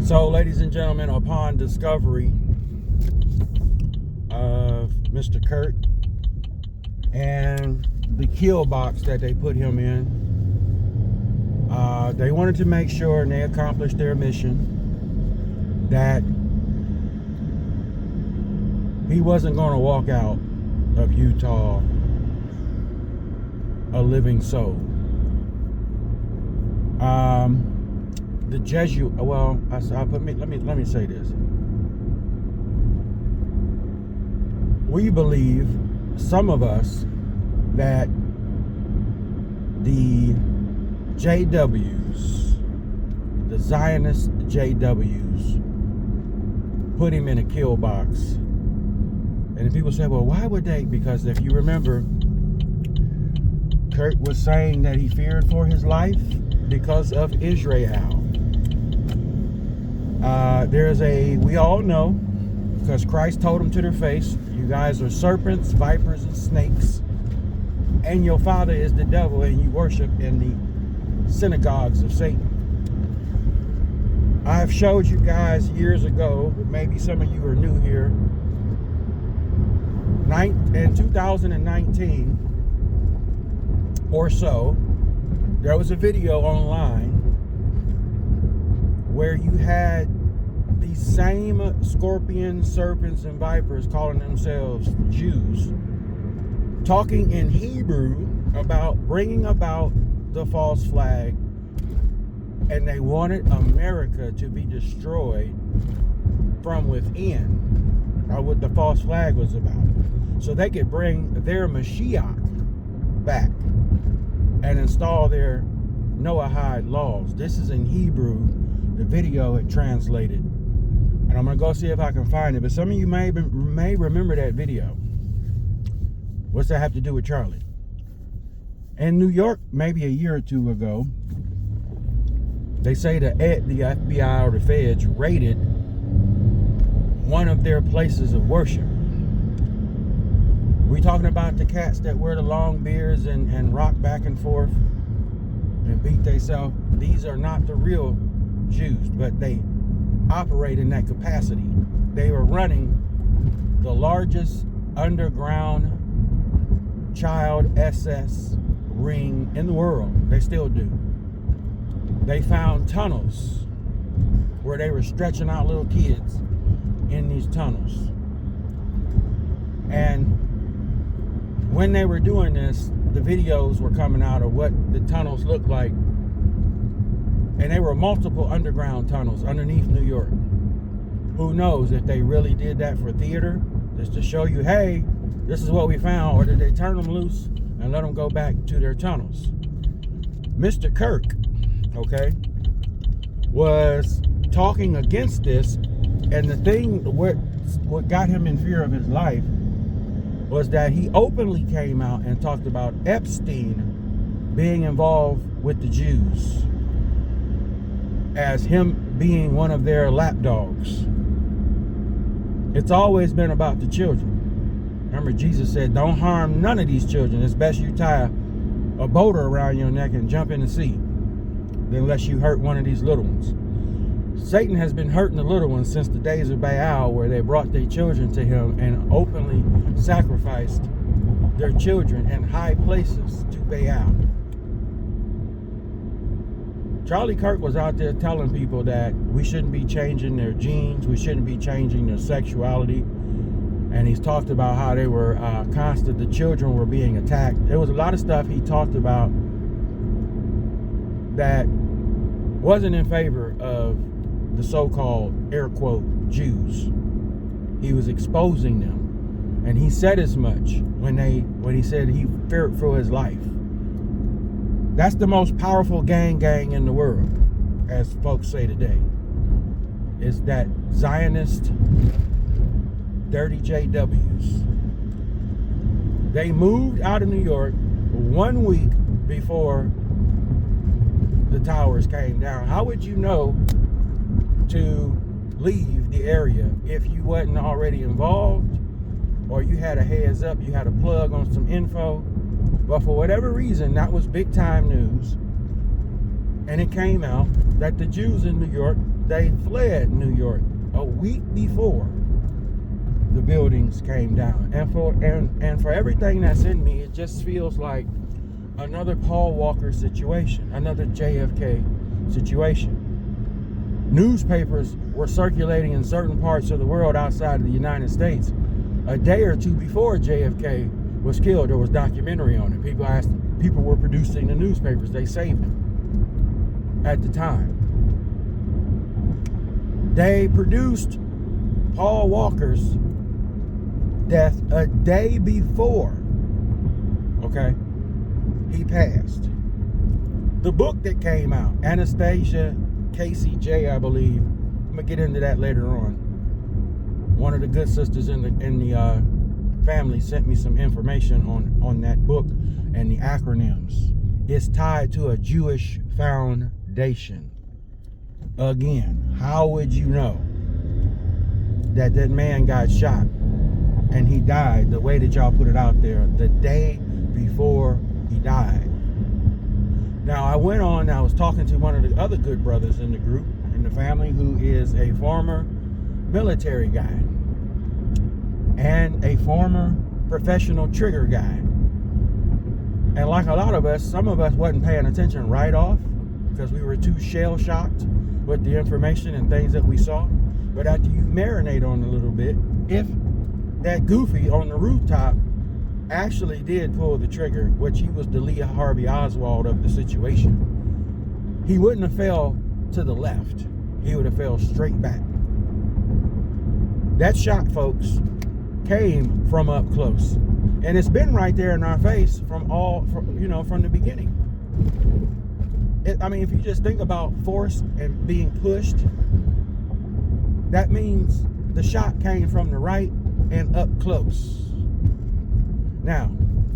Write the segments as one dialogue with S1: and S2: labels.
S1: So, ladies and gentlemen, upon discovery of Mr. Kirk and the kill box that they put him in, they wanted to make sure, and they accomplished their mission, that he wasn't going to walk out of Utah a living soul. The Jesuit, well, let me say this. We believe, some of us, that the JWs, the Zionist JWs, put him in a kill box. And people say, well, why would they? Because if you remember, Kirk was saying that he feared for his life because of Israel. We all know, because Christ told them to their face, you guys are serpents, vipers, and snakes, and your father is the devil, and you worship in the synagogues of Satan. I've showed you guys years ago, maybe some of you are new here, in 2019 or so, there was a video online where you had these same scorpions, serpents, and vipers calling themselves Jews talking in Hebrew about bringing about the false flag, and they wanted America to be destroyed from within, or what the false flag was about, so they could bring their Mashiach back and install their Noahide laws. This is in Hebrew. The video had translated, and I'm gonna go see if I can find it. But some of you may remember that video. What's that have to do with Charlie? In New York, maybe a year or two ago, they say the FBI or the feds raided one of their places of worship. We talking about the cats that wear the long beards and rock back and forth and beat themselves. These are not the real Jews, but they operate in that capacity. They were running the largest underground child SS ring in the world. They still do. They found tunnels where they were stretching out little kids in these tunnels. And when they were doing this, the videos were coming out of what the tunnels looked like. And they were multiple underground tunnels underneath New York. Who knows if they really did that for theater, just to show you, hey, this is what we found, or did they turn them loose and let them go back to their tunnels? Mr. Kirk, okay, was talking against this, and the thing, what got him in fear of his life was that he openly came out and talked about Epstein being involved with the Jews as him being one of their lapdogs. It's always been about the children. Remember, Jesus said, don't harm none of these children. It's best you tie a boat around your neck and jump in the sea, unless you hurt one of these little ones. Satan has been hurting the little ones since the days of Baal, where they brought their children to him and openly sacrificed their children in high places to Baal. Charlie Kirk was out there telling people that we shouldn't be changing their genes, we shouldn't be changing their sexuality. And he's talked about how they were the children were being attacked. There was a lot of stuff he talked about that wasn't in favor of the so-called, air quote, Jews. He was exposing them. And he said as much when he said he feared for his life. That's the most powerful gang in the world, as folks say today. Is that Zionist, dirty JWs. They moved out of New York 1 week before the towers came down. How would you know to leave the area if you wasn't already involved, or you had a heads up, you had a plug on some info? But for whatever reason, that was big time news, and it came out that the Jews in New York they fled New York a week before the buildings came down. And for everything that's in me, it just feels like another Paul Walker situation, another JFK situation. Newspapers were circulating in certain parts of the world outside of the United States a day or two before JFK was killed. There was documentary on it. People were producing the newspapers. They saved them at the time. They produced Paul Walker's death a day before, okay, he passed. The book that came out, Anastasia Casey J, I believe. I'm gonna get into that later on. One of the good sisters in the family sent me some information on that book and the acronyms. It's tied to a Jewish foundation. Again, how would you know that man got shot and he died the way that y'all put it out there the day before he died? Now, I was talking to one of the other good brothers in the group, in the family, who is a former military guy and a former professional trigger guy. And like a lot of us, some of us wasn't paying attention right off because we were too shell-shocked with the information and things that we saw. But after you marinate on it a little bit, if that goofy on the rooftop actually did pull the trigger, which he was the Lee Harvey Oswald of the situation, he wouldn't have fell to the left. He would have fell straight back. That shot, folks, came from up close. And it's been right there in our face from the beginning. If you just think about force and being pushed, that means the shot came from the right and up close. Now,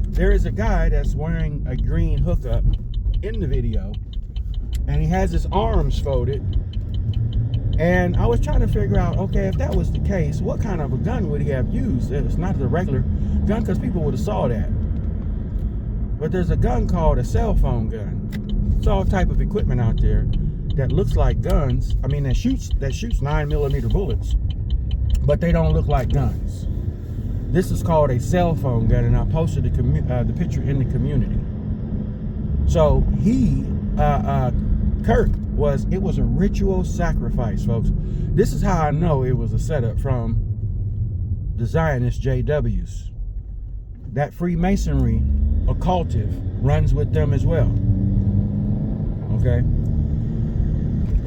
S1: there is a guy that's wearing a green hookup in the video, and he has his arms folded. And I was trying to figure out, okay, if that was the case, what kind of a gun would he have used? It's not the regular gun, because people would have saw that. But there's a gun called a cell phone gun. It's all type of equipment out there that looks like guns. That shoots 9mm bullets, but they don't look like guns. This is called a cell phone gun, and I posted the picture in the community. So Kirk it was a ritual sacrifice, folks. This is how I know it was a setup from the Zionist JWs. That Freemasonry occultive runs with them as well. Okay?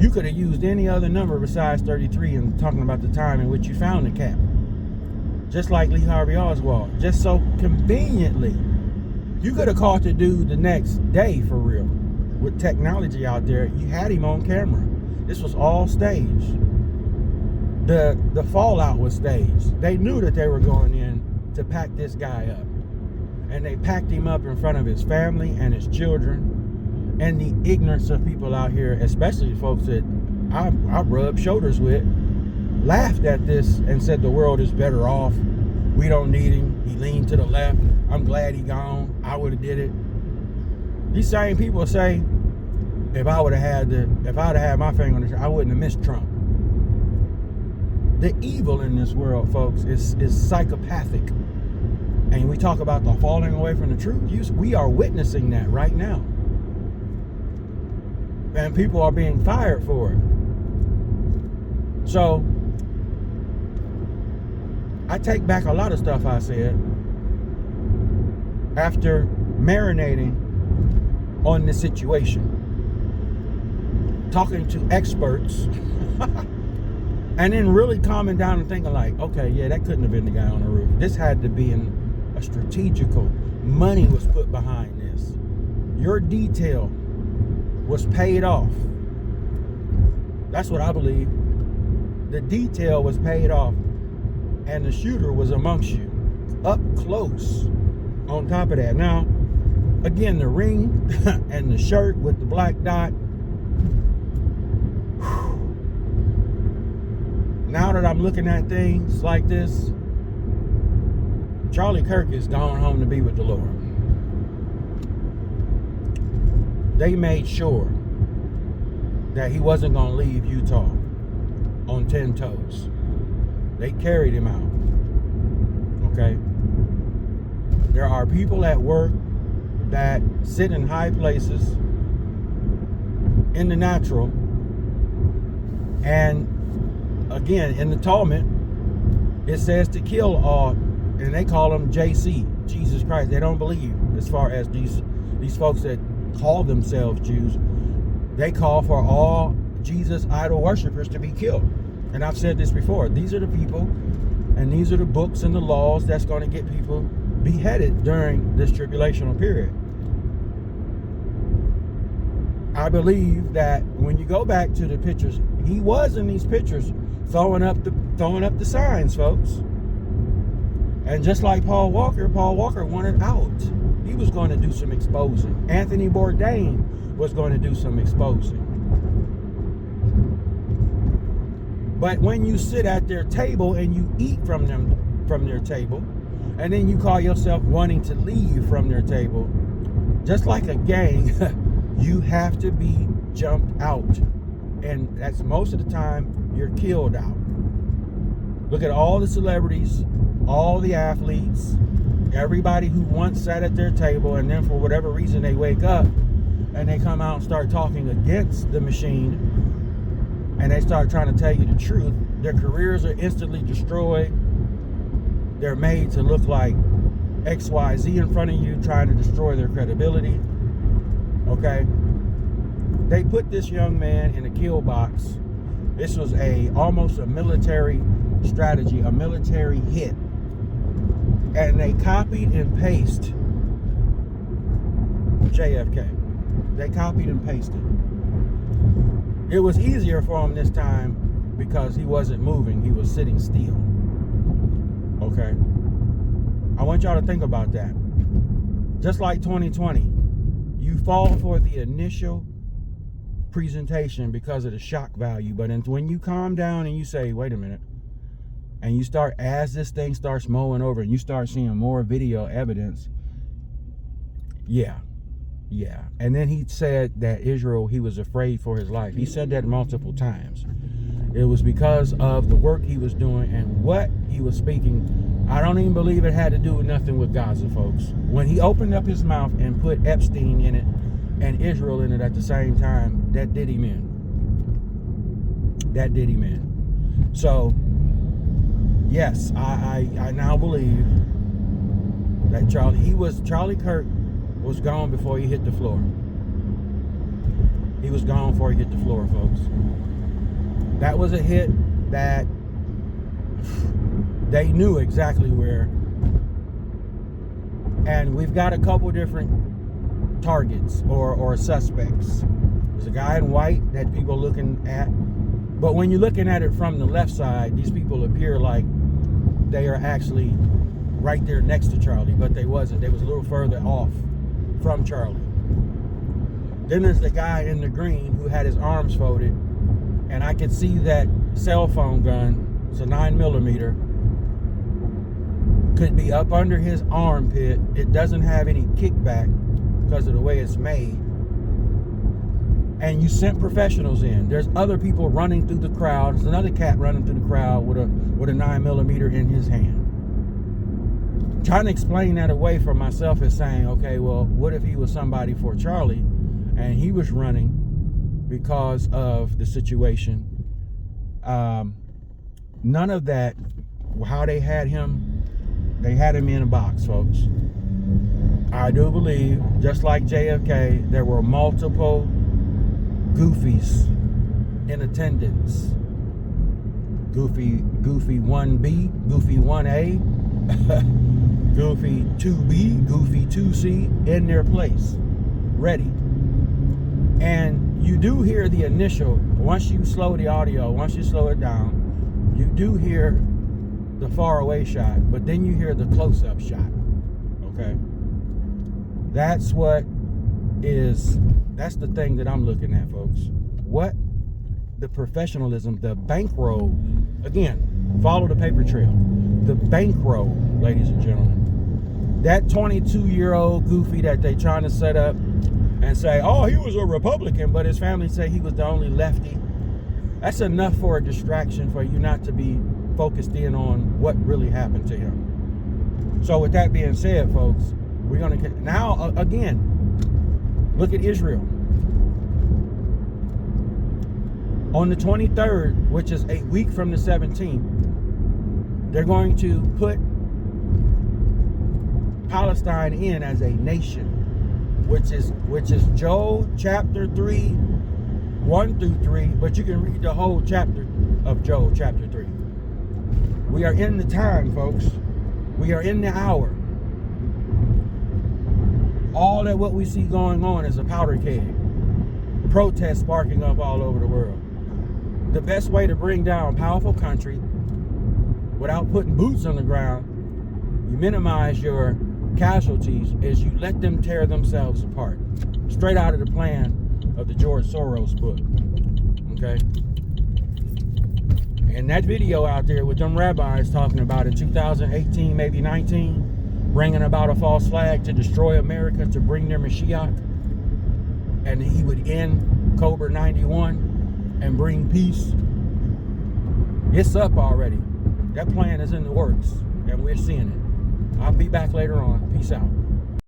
S1: You could have used any other number besides 33 in talking about the time in which you found the cap. Just like Lee Harvey Oswald. Just so conveniently. You could have caught the dude the next day, for real. With technology out there, you had him on camera. This was all staged. The fallout was staged. They knew that they were going in to pack this guy up. And they packed him up in front of his family and his children. And the ignorance of people out here, especially folks that I rubbed shoulders with, laughed at this and said the world is better off. We don't need him. He leaned to the left. I'm glad he gone. I would have did it. These same people say, if I'd have had my finger on the trigger, I wouldn't have missed Trump. The evil in this world, folks, is psychopathic. And we talk about the falling away from the truth. We are witnessing that right now. And people are being fired for it. So, I take back a lot of stuff I said after marinating on the situation, talking to experts, and then really calming down and thinking like, okay, yeah, that couldn't have been the guy on the roof. This had to be a strategical. Money was put behind this. Your detail was paid off. That's what I believe. The detail was paid off, and the shooter was amongst you, up close. On top of that, now, again, the ring and the shirt with the black dot. Now that I'm looking at things like this, Charlie Kirk is gone home to be with the Lord. They made sure that he wasn't going to leave Utah. 10 toes. They carried him out. Okay? There are people at work that sit in high places in the natural, and again, in the Talmud, it says to kill all, and they call them JC, Jesus Christ. They don't believe, as far as these folks that call themselves Jews, they call for all Jesus idol worshipers to be killed. And I've said this before, these are the people, and these are the books and the laws that's going to get people beheaded during this tribulational period. I believe that when you go back to the pictures, he was in these pictures throwing up the signs, folks. And just like Paul Walker wanted out. He was going to do some exposing. Anthony Bourdain was going to do some exposing. But when you sit at their table and you eat from their table, and then you call yourself wanting to leave from their table, just like a gang, you have to be jumped out. And that's most of the time you're killed out. Look at all the celebrities, all the athletes, everybody who once sat at their table, and then for whatever reason they wake up and they come out and start talking against the machine, and they start trying to tell you the truth. Their careers are instantly destroyed. They're made to look like XYZ in front of you, trying to destroy their credibility. Okay? They put this young man in a kill box. This was almost a military strategy, a military hit. And they copied and pasted JFK. They copied and pasted. It was easier for him this time because he wasn't moving. He was sitting still. Okay? I want y'all to think about that. Just like 2020, you fall for the initial presentation because of the shock value. But when you calm down and you say, wait a minute, and you start, as this thing starts mowing over and you start seeing more video evidence, yeah. And then he said that Israel, he was afraid for his life. He said that multiple times. It was because of the work he was doing and what he was speaking. I don't even believe it had to do with nothing with Gaza, folks. When he opened up his mouth and put Epstein in it and Israel in it at the same time, that did him in. That did him in. So, yes, I now believe that Charlie Kirk was gone before he hit the floor. He was gone before he hit the floor, folks. That was a hit that they knew exactly where. And we've got a couple different targets or suspects. There's a guy in white that people are looking at. But when you're looking at it from the left side, these people appear like they are actually right there next to Charlie, but they wasn't. They was a little further off from Charlie. Then there's the guy in the green who had his arms folded, and I could see that cell phone gun, it's a 9mm, could be up under his armpit. It doesn't have any kickback because of the way it's made. And you sent professionals in. There's other people running through the crowd. There's another cat running through the crowd with a 9mm in his hand. Trying to explain that away from myself is saying, okay, well, what if he was somebody for Charlie and he was running because of the situation? None of that, how they had him in a box, folks. I do believe, just like JFK, there were multiple goofies in attendance. Goofy 1B, Goofy 1A, Goofy 2B, Goofy 2C in their place, ready. And you do hear the initial, once you slow the audio, once you slow it down, you do hear the far away shot, but then you hear the close-up shot. Okay? That's the thing that I'm looking at, folks. What the professionalism, the bankroll, again, follow the paper trail. The bankroll, ladies and gentlemen. That 22-year-old goofy that they trying to set up and say, oh, he was a Republican, but his family say he was the only lefty That's enough for a distraction for you not to be focused in on what really happened to him. So with that being said, folks, we're going to now again look at Israel. On the 23rd, which is a week from the 17th, they're going to put Palestine in as a nation, which is Joel chapter 3, 1 through 3, but you can read the whole chapter of Joel chapter 3. We are in the time, folks. We are in the hour. All that what we see going on is a powder keg. Protests sparking up all over the world. The best way to bring down a powerful country without putting boots on the ground, you minimize your casualties, is you let them tear themselves apart. Straight out of the plan of the George Soros book. Okay? And that video out there with them rabbis talking about in 2018, maybe 19, bringing about a false flag to destroy America, to bring their Mashiach, and he would end Cobra 91 and bring peace. It's up already. That plan is in the works, and we're seeing it. I'll be back later on. Peace out.